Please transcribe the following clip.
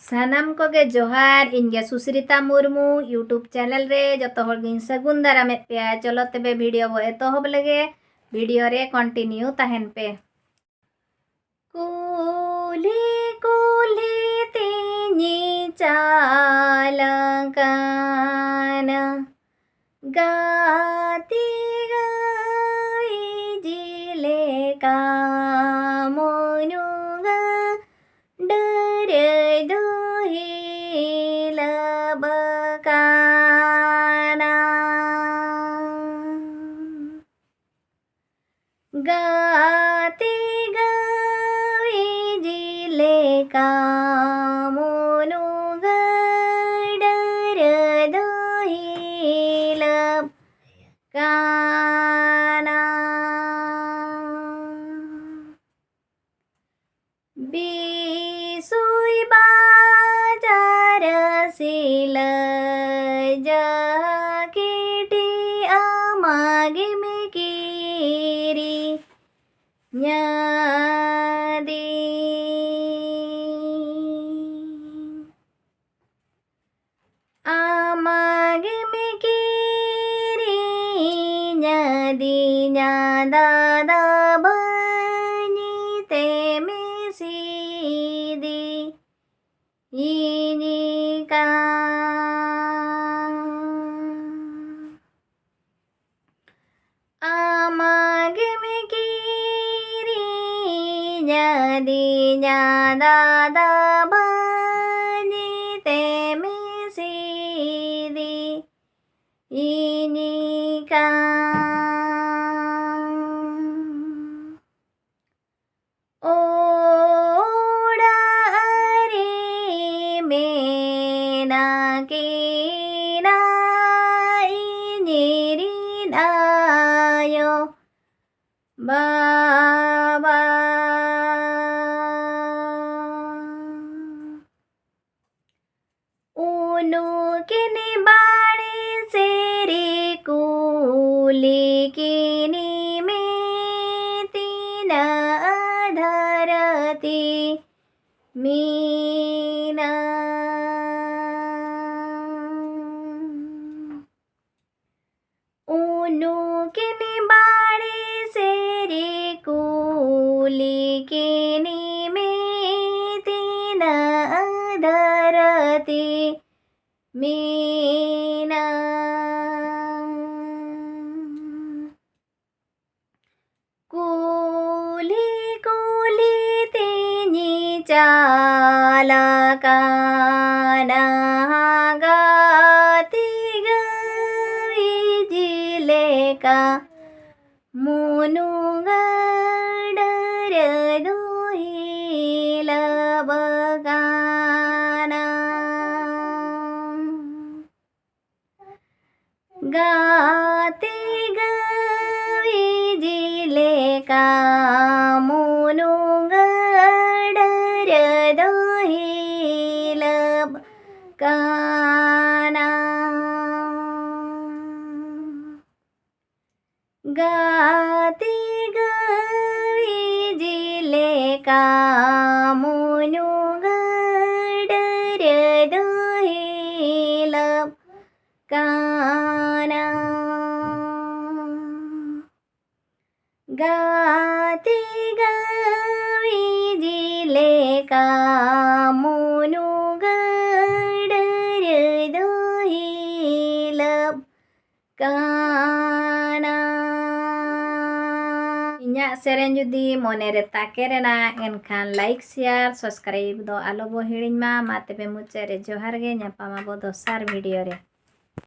सानाम को गे जोहार इनगे सुश्रिता Murmu YouTube channel रे जतो हर गिन सगुन दाराम पे चलो तबे वीडियो वो एतोहब लगे वीडियो रे कंटिन्यू तहन पे कुली कुली तीनी चालकान गाती गई जिले का मोनुगा डर गाती गई जिले का मोनु डर दोहिल काना बिसुई बाजार सिल जाकिटी आमागे में कीरी न्यादी आमागे में कीरी न्यादी न्यादादा बनी ते में सीदी इनिका आमागे में कीरी न्यादी न्यादादा बनी ते में सीदी इनिका ओड़ा रे मेना की बाबा उनु किनी बाड़ी सेरी कुली किनी में तीन धरती मीना उनु किनी बाड़ी सेरी कुली किनी में तीन धरती मीना कुली कुली तीनी चालकाना गाती गई जिले का मोनु डर दोहिल बगाना गाती गई जिले का मोनु डर दोहिल बगाना गाती गई जिले का मोनु डर दोहिल काना गाती गई जिले का मोनु डर दोहिल काना इन्या सेरेन जुदी मोने रे ताके रेना एनखान लाइक शेयर सब्सक्राइब दो आलो बो हिड़िन मा तबे मुचे रे जोहार गे ᱧᱟᱯᱟᱢ ᱟᱵᱚ ᱫᱚᱥᱟᱨ ᱵᱷᱤᱰᱤᱭᱳ ᱨᱮ।